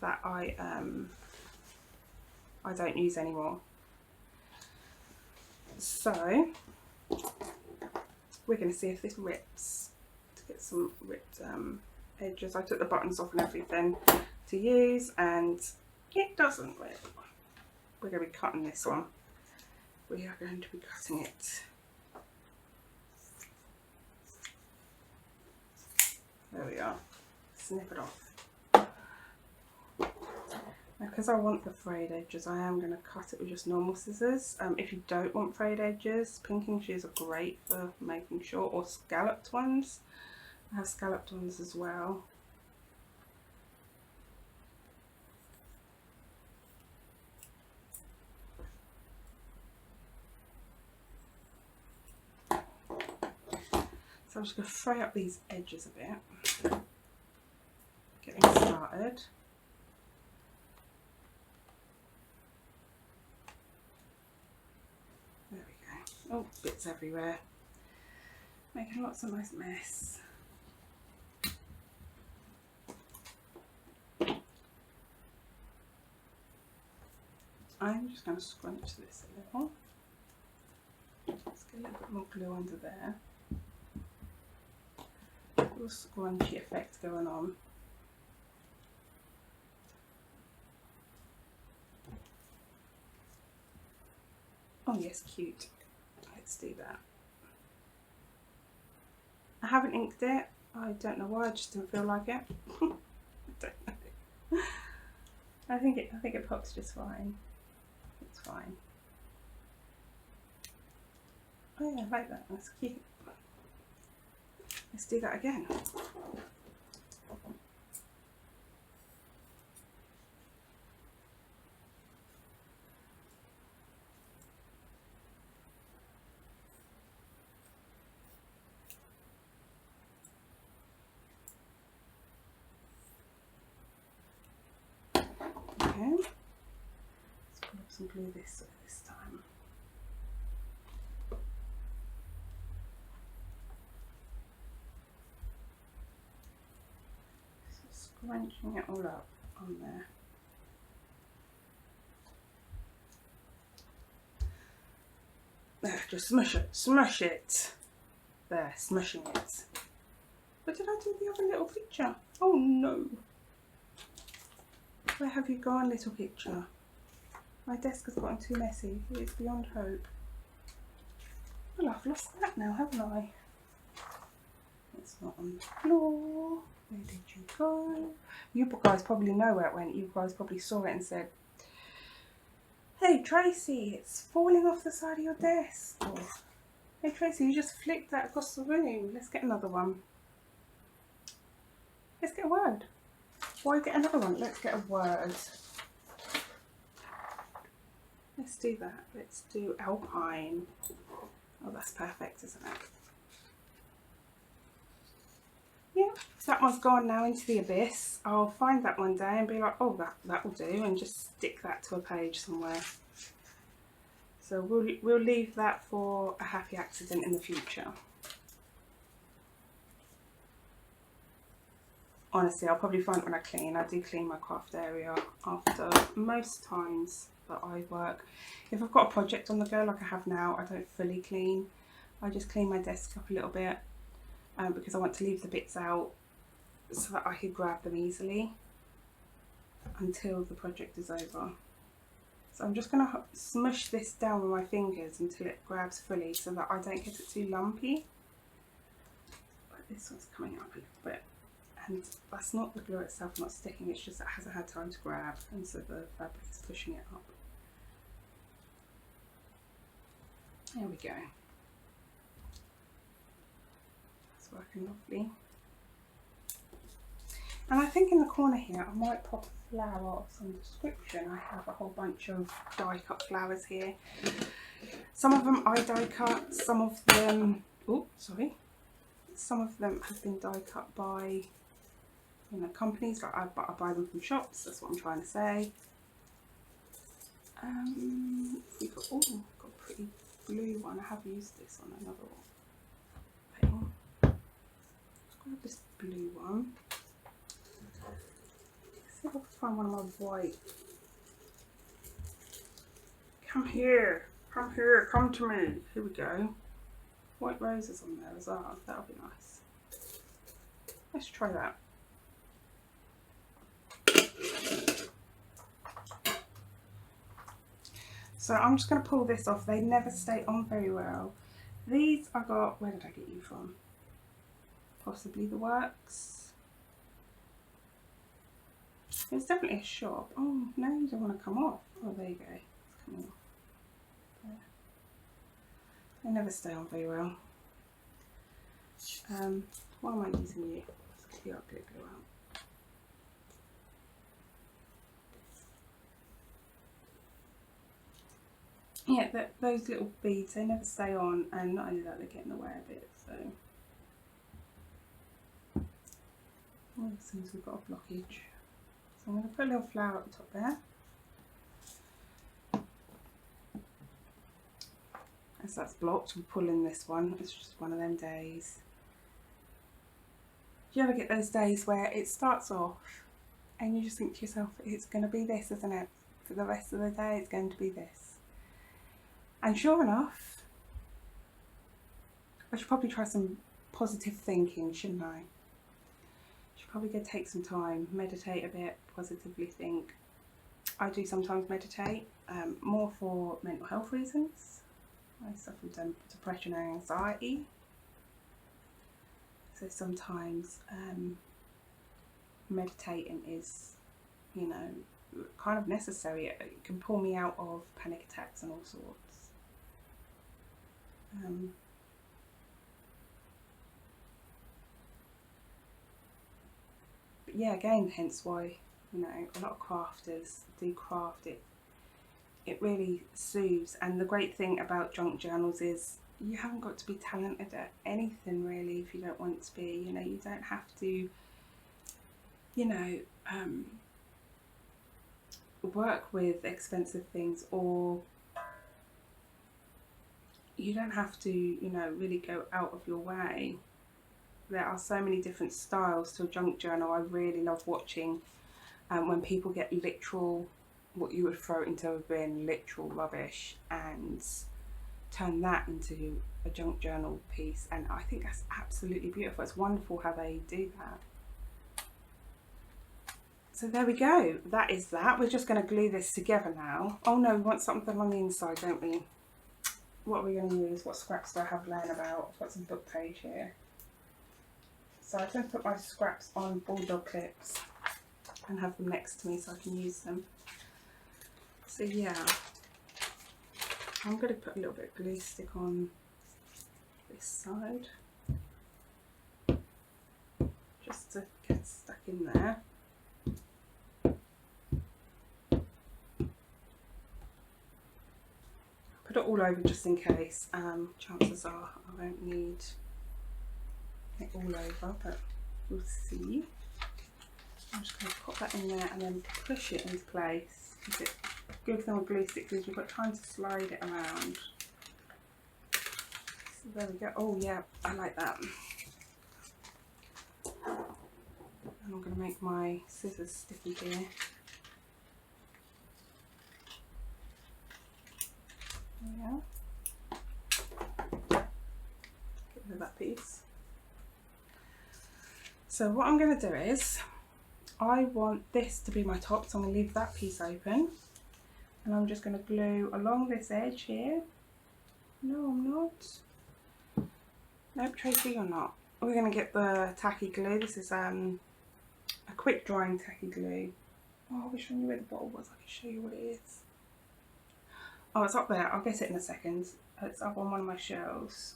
that I don't use anymore. So we're going to see if this rips, to get some ripped edges. I took the buttons off and everything to use, and it doesn't rip. We're going to be cutting this one. We are going to be cutting it. There we are. Snip it off. Now, because I want the frayed edges, I am going to cut it with just normal scissors. If you don't want frayed edges, pinking shears are great for making sure, or scalloped ones. I have scalloped ones as well. So I'm just going to fray up these edges a bit, getting started. There we go. Oh, bits everywhere. Making lots of nice mess. I'm just going to scrunch this a little. Let's get a little bit more glue under there. A little scrunchy effect going on. Oh yes, cute. Let's do that. I haven't inked it. I don't know why. I just didn't feel like it. I don't know. I think it pops just fine. It's fine. Oh yeah, I like that. That's cute. Let's do that again. Okay. Let's put up some glue this time. So scrunching it all up on there. There, just smush it. There, smushing it. What did I do with the other little picture? Oh no. Where have you gone, little picture? My desk has gotten too messy. It's beyond hope. Well, I've lost that now, haven't I? It's not on the floor. Where did you go? You guys probably know where it went. You guys probably saw it and said, "Hey Tracy, it's falling off the side of your desk." Or, "Hey Tracy, you just flicked that across the room. Let's get another one. Let's get a word. Why get another one? Let's get a word. Let's do that. Let's do alpine. Oh, that's perfect, isn't it? Yeah, that one's gone now into the abyss. I'll find that one day and be like, oh, that will do, and just stick that to a page somewhere. So we'll leave that for a happy accident in the future. Honestly, I'll probably find it when I clean. I do clean my craft area after most times that I work. If I've got a project on the go like I have now, I don't fully clean. I just clean my desk up a little bit because I want to leave the bits out so that I can grab them easily until the project is over. So I'm just going to smush this down with my fingers until it grabs fully so that I don't get it too lumpy. But this one's coming up a little bit. And that's not the glue itself not sticking, it's just it hasn't had time to grab, and so the fabric is pushing it up. There we go. That's working lovely. And I think in the corner here I might pop a flower of some description. I have a whole bunch of die cut flowers here. Some of them I die cut, some of them, some of them have been die cut by companies, like I buy them from shops, that's what I'm trying to say. We've got a pretty blue one. I have used this on another painting. Let's grab this blue one. Let's see if I can find one of my white. Come here, come to me. Here we go. White roses on there as well, that'll be nice. Let's try that. So I'm just going to pull this off. They never stay on very well. These I got, where did I get you from? Possibly the Works. It's definitely a shop. Oh, no, you don't want to come off. Oh, there you go. It's coming off. There. They never stay on very well. Why am I using you? Let's clear up, glue out. Yeah, those little beads, they never stay on, and not only that, they get in the way a bit, so. Oh, it seems we've got a blockage. So I'm going to put a little flower at the top there. As that's blocked, we're pulling this one. It's just one of them days. Do you ever get those days where it starts off and you just think to yourself, it's going to be this, isn't it? For the rest of the day, it's going to be this. And sure enough, I should probably try some positive thinking, shouldn't I? Should probably go take some time, meditate a bit, positively think. I do sometimes meditate, more for mental health reasons. I suffer from depression and anxiety. So sometimes meditating is, you know, kind of necessary. It can pull me out of panic attacks and all sorts. But yeah, again, hence why, you know, a lot of crafters do craft it. It really soothes, and the great thing about junk journals is you haven't got to be talented at anything really if you don't want to be. You know, you don't have to, you know, work with expensive things, or you don't have to, you know, really go out of your way. There are so many different styles to a junk journal. I really love watching when people get literal, what you would throw into a bin, literal rubbish, and turn that into a junk journal piece, and I think that's absolutely beautiful. It's wonderful how they do that. So there we go, that is that. We're just going to glue this together now. Oh no, we want something on the inside, don't we? What are we going to use? What scraps do I have laying about? I've got some book page here. So I'm going to put my scraps on bulldog clips and have them next to me so I can use them. So yeah, I'm going to put a little bit of glue stick on this side, just to get stuck in there. Put it all over just in case. Chances are I won't need it all over, but we'll see. I'm just going to pop that in there and then push it into place. Because it good thing with glue sticks is you've got time to slide it around. So there we go. Oh yeah, I like that. And I'm going to make my scissors sticky here. Yeah. Get rid of that piece. So what I'm going to do is, I want this to be my top, so I'm going to leave that piece open. And I'm just going to glue along this edge here. No, I'm not. Nope, Tracy, you're not. We're going to get the tacky glue. This is a quick drying tacky glue. Oh, I wish I knew where the bottle was. I could show you what it is. Oh, it's up there. I'll get it in a second. It's up on one of my shelves.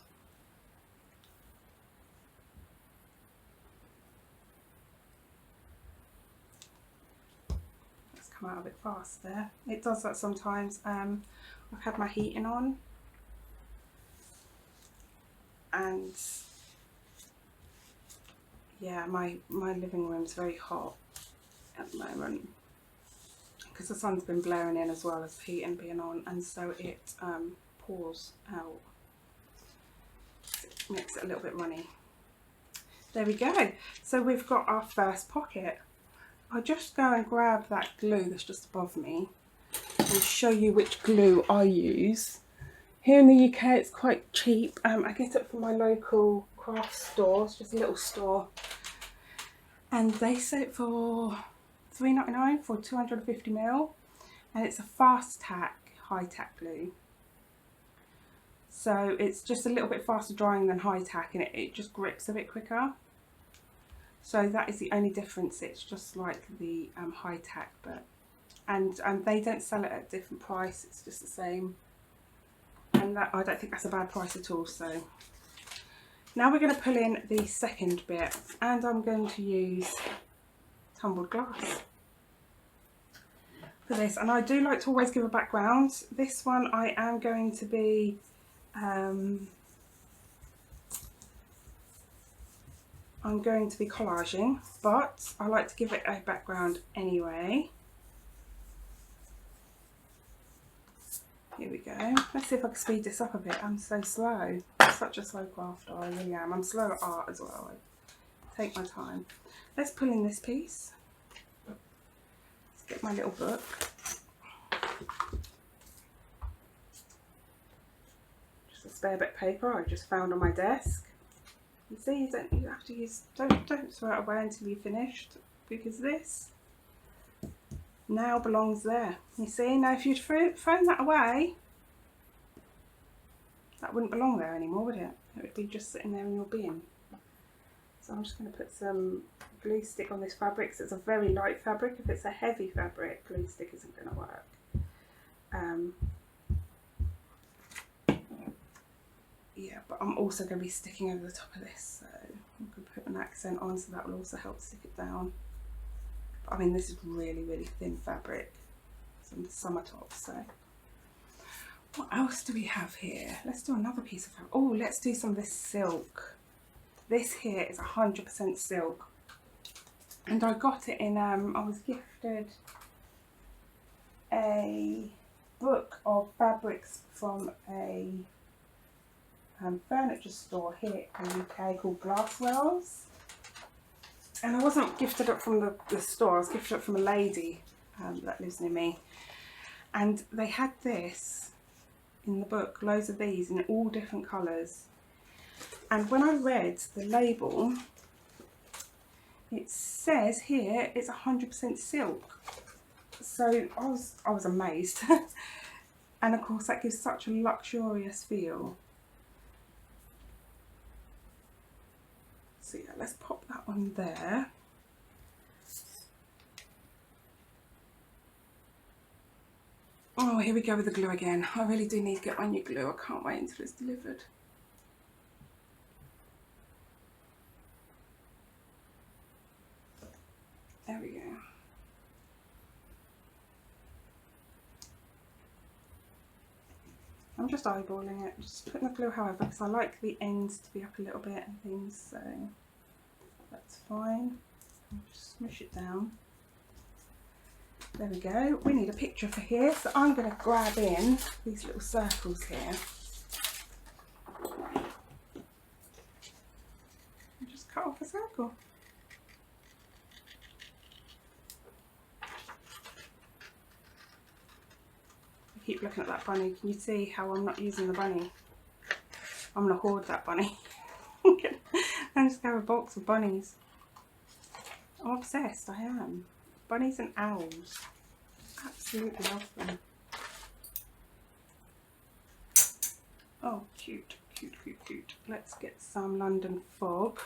Let's come out a bit fast there. It does that sometimes. I've had my heating on, and yeah, my living room's very hot at the moment because the sun's been blaring in as well as the heating being on, and so it pours out. It makes it a little bit runny. There we go. So we've got our first pocket. I'll just go and grab that glue that's just above me and show you which glue I use. Here in the UK it's quite cheap. I get it from my local craft store. It's just a little store, and they sell it for $3.99 for 250ml, and it's a fast tack, high tack glue. So it's just a little bit faster drying than high tack, and it just grips a bit quicker. So that is the only difference. It's just like the high tack, but and they don't sell it at a different price. It's just the same, and that I don't think that's a bad price at all. So now we're going to pull in the second bit, and I'm going to use tumbled glass for this. And I do like to always give a background. This one I am going to be I'm going to be collaging, but I like to give it a background anyway. Here we go. Let's see if I can speed this up a bit. I'm so slow. I'm such a slow crafter, I really am. I'm slow at art as well. I take my time. Let's pull in this piece. Let's get my little book. Just a spare bit of paper I just found on my desk. You see, you have to use, don't throw it away until you've finished, because this now belongs there. You see, now if you'd thrown that away, that wouldn't belong there anymore, would it? It would be just sitting there in your bin. So I'm just going to put some glue stick on this fabric, because it's a very light fabric. If it's a heavy fabric, glue stick isn't going to work. Yeah, but I'm also going to be sticking over the top of this, so I'm going to put an accent on, so that will also help stick it down. But I mean, this is really, really thin fabric, some summer tops. So what else do we have here? Let's do another piece of fabric. Oh, let's do some of this silk. This here is 100% silk, and I got it in, I was gifted a book of fabrics from a furniture store here in the UK called Glasswells, and I wasn't gifted it from the store, I was gifted it from a lady that lives near me, and they had this in the book, loads of these in all different colours, and when I read the label, it says here it's 100% silk, so I was amazed. And of course that gives such a luxurious feel. So yeah, let's pop that on there. Oh, here we go with the glue again. I really do need to get my new glue. I can't wait until it's delivered. There we go. I'm just eyeballing it, just putting the glue however, because I like the ends to be up a little bit and things, so that's fine. I'll just smush it down. There we go. We need a picture for here, so I'm going to grab in these little circles here. And just cut off a circle. Keep looking at that bunny. Can you see how I'm not using the bunny? I'm going to hoard that bunny. I'm just going to have a box of bunnies. I'm obsessed, I am. Bunnies and owls. Absolutely love them. Oh, cute, cute, cute, cute. Let's get some London fog.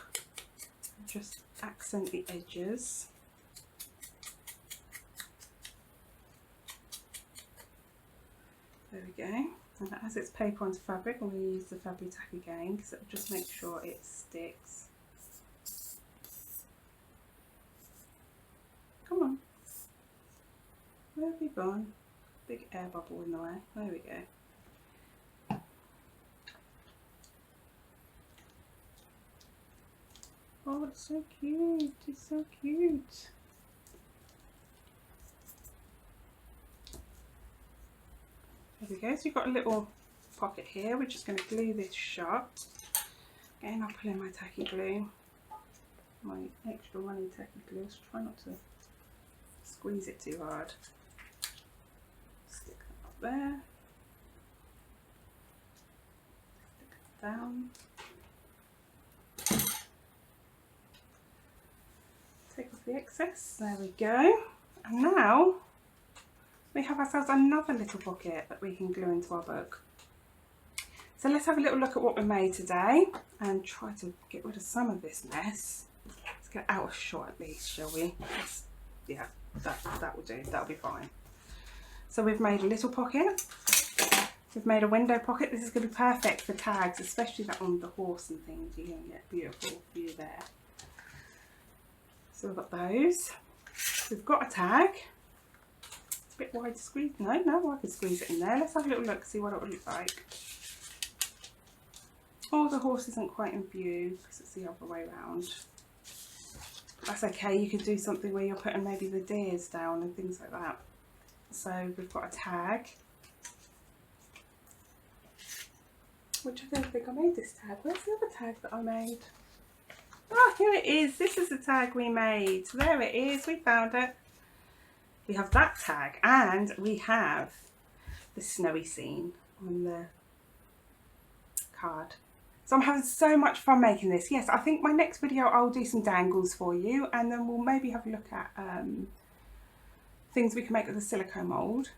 Just accent the edges. There we go. And that has its paper onto fabric. I'm going to use the fabric tack again because it'll just make sure it sticks. Come on. Where have you gone? Big air bubble in the way. There we go. Oh, it's so cute. It's so cute. There we go, so you've got a little pocket here. We're just going to glue this shut. Again, I'll pull in my tacky glue, my extra runny tacky glue, so try not to squeeze it too hard. Stick that up there. Stick it down. Take off the excess, there we go. And now we have ourselves another little pocket that we can glue into our book. So let's have a little look at what we made today and try to get rid of some of this mess. Let's get out of shot at least, shall we? Yeah, that will do. That'll be fine. So we've made a little pocket. We've made a window pocket. This is going to be perfect for tags, especially that on the horse and things. You're going to get a beautiful view there. So we've got those. We've got a tag. It's a bit wide to squeeze. No, I can squeeze it in there. Let's have a little look, see what it would look like. Oh, the horse isn't quite in view because it's the other way around. That's okay, you could do something where you're putting maybe the deers down and things like that. So we've got a tag. Which I don't think I made this tag. Where's the other tag that I made? Oh, here it is. This is the tag we made. There it is. We found it. We have that tag and we have the snowy scene on the card. So I'm having so much fun making this. Yes, I think my next video I'll do some dangles for you, and then we'll maybe have a look at things we can make with the silicone mould.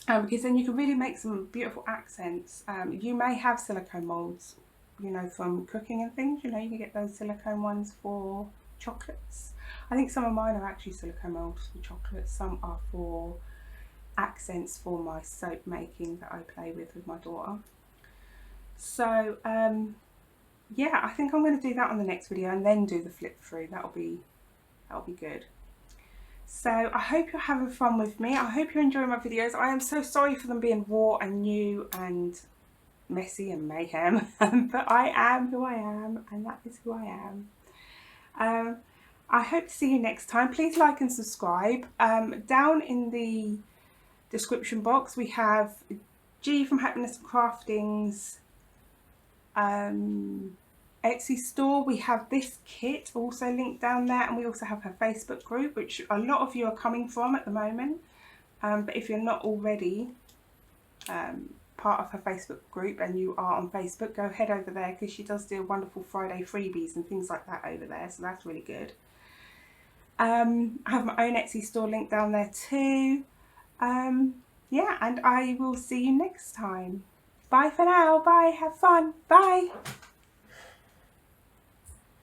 Because then you can really make some beautiful accents. You may have silicone moulds, you know, from cooking and things. You know, you can get those silicone ones for chocolates. I think some of mine are actually silicone moulds for chocolates. Some are for accents for my soap making that I play with my daughter. So yeah, I think I'm going to do that on the next video and then do the flip through. That'll be good. So I hope you're having fun with me. I hope you're enjoying my videos. I am so sorry for them being raw and new and messy and mayhem, but I am who I am, and that is who I am. I hope to see you next time. Please like and subscribe. Down in the description box we have G from Happiness and Craftings Etsy store. We have this kit also linked down there, and we also have her Facebook group, which a lot of you are coming from at the moment. But if you're not already part of her Facebook group and you are on Facebook, go head over there, because she does do wonderful Friday freebies and things like that over there, so that's really good. I have my own Etsy store linked down there too. Yeah, and I will see you next time. Bye for now. Bye. Have fun. Bye.